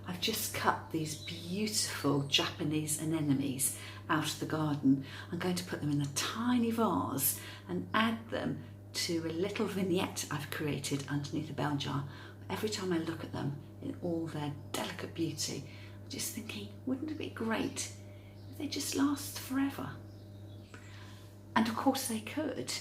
I've just cut these beautiful Japanese anemones out of the garden. I'm going to put them in a tiny vase and add them to a little vignette I've created underneath the bell jar. Every time I look at them in all their delicate beauty, I'm just thinking, wouldn't it be great if they just last forever? And of course they could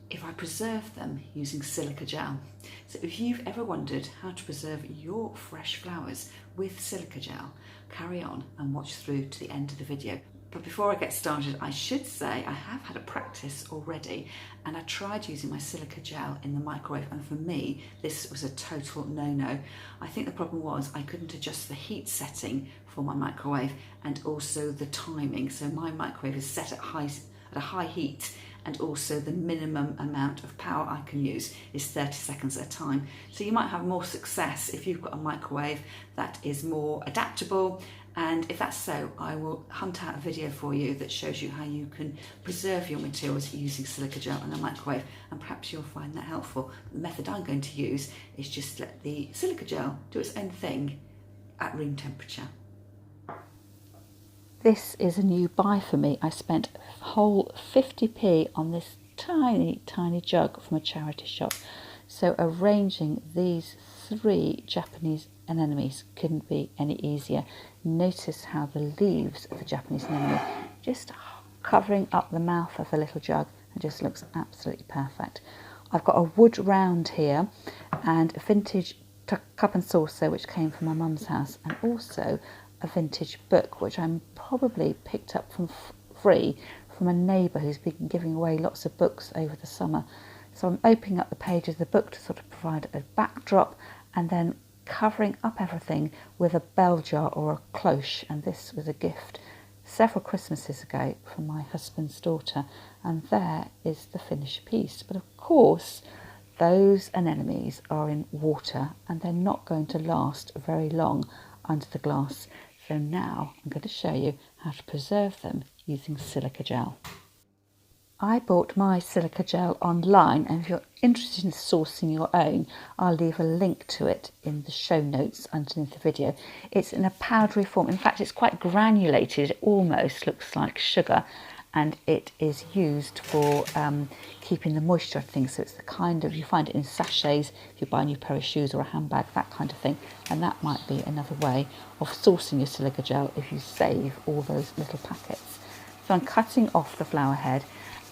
if I preserve them using silica gel. So if you've ever wondered how to preserve your fresh flowers with silica gel, carry on and watch through to the end of the video. But before I get started, I should say I have had a practice already, and I tried using my silica gel in the microwave, and for me this was a total no-no. I think the problem was I couldn't adjust the heat setting for my microwave and also the timing. So my microwave is set at a high heat, and also the minimum amount of power I can use is 30 seconds at a time. So you might have more success if you've got a microwave that is more adaptable. And if that's so, I will hunt out a video for you that shows you how you can preserve your materials using silica gel in a microwave, and perhaps you'll find that helpful. The method I'm going to use is just let the silica gel do its own thing at room temperature. This is a new buy for me. I spent a whole 50p on this tiny jug from a charity shop. So arranging these 3 Japanese anemones couldn't be any easier. Notice how the leaves of the Japanese anemone just covering up the mouth of the little jug, and just looks absolutely perfect. I've got a wood round here and a vintage cup and saucer which came from my mum's house, and also a vintage book which I'm probably picked up from free from a neighbour who's been giving away lots of books over the summer. So I'm opening up the pages of the book to sort of provide a backdrop, and then covering up everything with a bell jar or a cloche. And this was a gift several Christmases ago from my husband's daughter, and there is the finished piece. But of course those anemones are in water and they're not going to last very long under the glass. So now I'm going to show you how to preserve them using silica gel. I bought my silica gel online, and if you're interested in sourcing your own, I'll leave a link to it in the show notes underneath the video. It's in a powdery form. In fact, it's quite granulated. It almost looks like sugar, and it is used for keeping the moisture of things. So it's the kind of, you find it in sachets if you buy a new pair of shoes or a handbag, that kind of thing. And that might be another way of sourcing your silica gel if you save all those little packets. So I'm cutting off the flower head,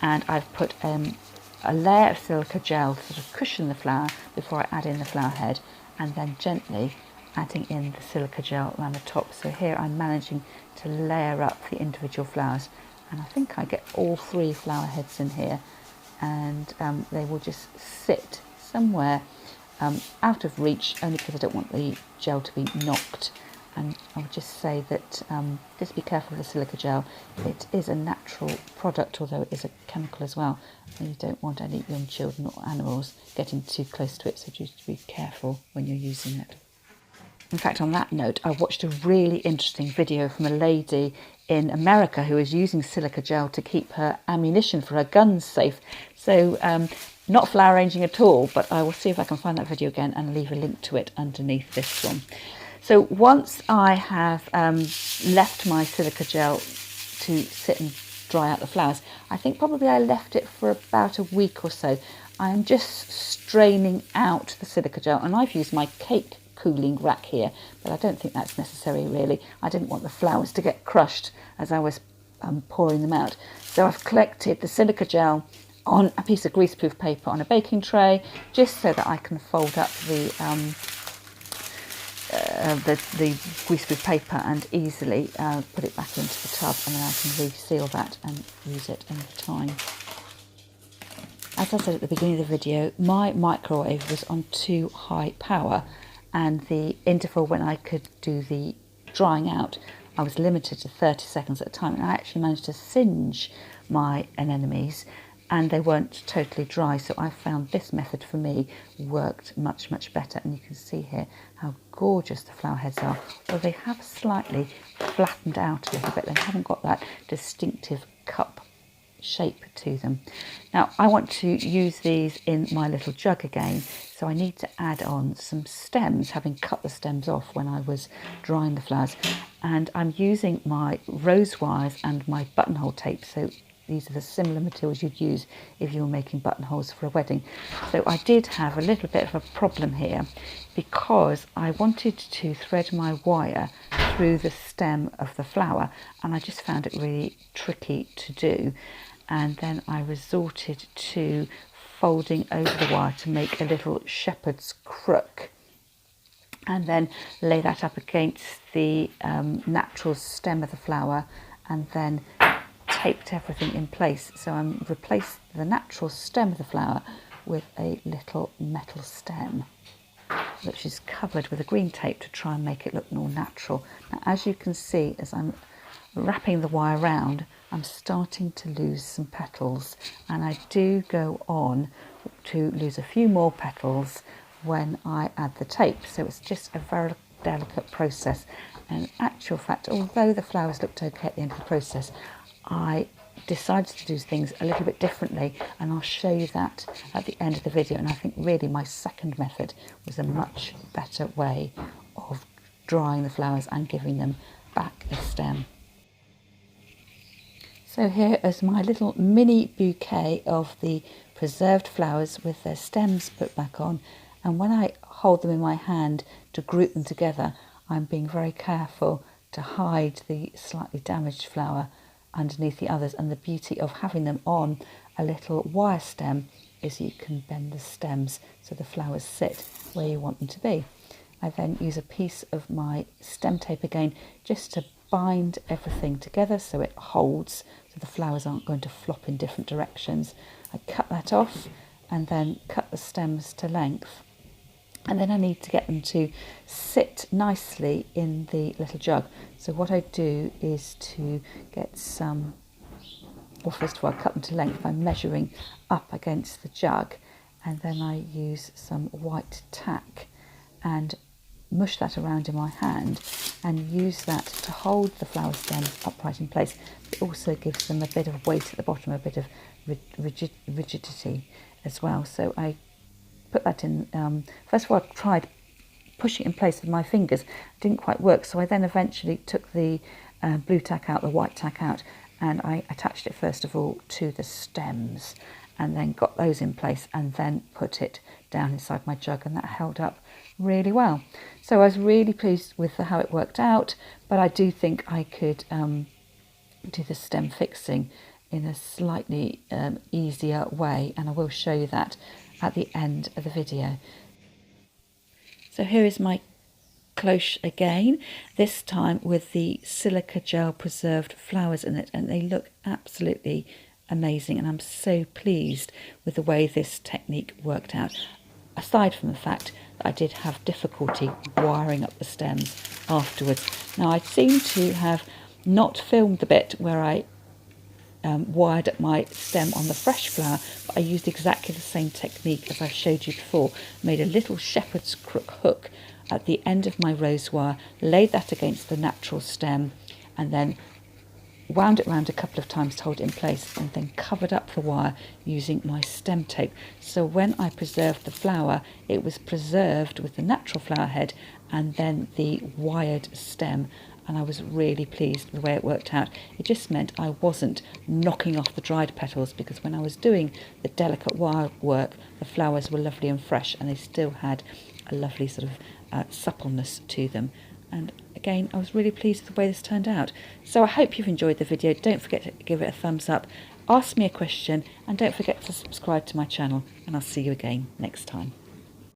and I've put a layer of silica gel to sort of cushion the flower before I add in the flower head, and then gently adding in the silica gel around the top. So here I'm managing to layer up the individual flowers, and I think I get all 3 flower heads in here, and they will just sit somewhere out of reach, only because I don't want the gel to be knocked. And I would just say that just be careful with the silica gel. It is a natural product, although it is a chemical as well, and you don't want any young children or animals getting too close to it, so just be careful when you're using it. In fact, on that note, I watched a really interesting video from a lady in America who is using silica gel to keep her ammunition for her guns safe. So not flower arranging at all, but I will see if I can find that video again and leave a link to it underneath this one. So once I have left my silica gel to sit and dry out the flowers, I think probably I left it for about a week or so. I'm just straining out the silica gel, and I've used my cake cooling rack here, but I don't think that's necessary really. I didn't want the flowers to get crushed as I was pouring them out. So I've collected the silica gel on a piece of greaseproof paper on a baking tray, just so that I can fold up the greaseproof paper and easily put it back into the tub, and then I can reseal that and use it another time. As I said at the beginning of the video, my microwave was on too high power, and the interval when I could do the drying out, I was limited to 30 seconds at a time, and I actually managed to singe my anemones, and they weren't totally dry. So I found this method for me worked much better, and you can see here how gorgeous the flower heads are. Well, they have slightly flattened out a little bit. They haven't got that distinctive cup shape to them. Now I want to use these in my little jug again, so I need to add on some stems, having cut the stems off when I was drying the flowers. And I'm using my rose wires and my buttonhole tape, so these are the similar materials you'd use if you were making buttonholes for a wedding. So I did have a little bit of a problem here because I wanted to thread my wire through the stem of the flower, and I just found it really tricky to do. And then I resorted to folding over the wire to make a little shepherd's crook, and then lay that up against the natural stem of the flower, and then taped everything in place. So I'm replaced the natural stem of the flower with a little metal stem, which is covered with a green tape to try and make it look more natural. Now, as you can see, as I'm wrapping the wire around, I'm starting to lose some petals, and I do go on to lose a few more petals when I add the tape. So it's just a very delicate process. And in actual fact, although the flowers looked okay at the end of the process, I decided to do things a little bit differently, and I'll show you that at the end of the video. And I think really my second method was a much better way of drying the flowers and giving them back a stem. So here is my little mini bouquet of the preserved flowers with their stems put back on, and when I hold them in my hand to group them together, I'm being very careful to hide the slightly damaged flower underneath the others. And the beauty of having them on a little wire stem is you can bend the stems so the flowers sit where you want them to be. I then use a piece of my stem tape again just to bind everything together so it holds, so the flowers aren't going to flop in different directions. I cut that off and then cut the stems to length. And then I need to get them to sit nicely in the little jug. So what I do is to get some, well, first of all I cut them to length by measuring up against the jug, and then I use some white tack and mush that around in my hand and use that to hold the flower stems upright in place. It also gives them a bit of weight at the bottom, a bit of rigidity as well. So I put that in. First of all, I tried pushing it in place with my fingers. It didn't quite work, so I then eventually took the blue tack out, the white tack out, and I attached it first of all to the stems, and then got those in place, and then put it down inside my jug, and that held up really well. So I was really pleased with how it worked out, but I do think I could do the stem fixing in a slightly easier way, and I will show you that at the end of the video. So here is my cloche again, this time with the silica gel preserved flowers in it, and they look absolutely amazing, and I'm so pleased with the way this technique worked out, aside from the fact that I did have difficulty wiring up the stems afterwards. Now, I seem to have not filmed the bit where I wired up my stem on the fresh flower, but I used exactly the same technique as I showed you before. Made a little shepherd's crook hook at the end of my rose wire, laid that against the natural stem, and then wound it round a couple of times to hold it in place, and then covered up the wire using my stem tape. So when I preserved the flower, it was preserved with the natural flower head and then the wired stem, and I was really pleased with the way it worked out. It just meant I wasn't knocking off the dried petals, because when I was doing the delicate wire work, the flowers were lovely and fresh, and they still had a lovely sort of suppleness to them. And again, I was really pleased with the way this turned out. So I hope you've enjoyed the video. Don't forget to give it a thumbs up, ask me a question, and don't forget to subscribe to my channel, and I'll see you again next time.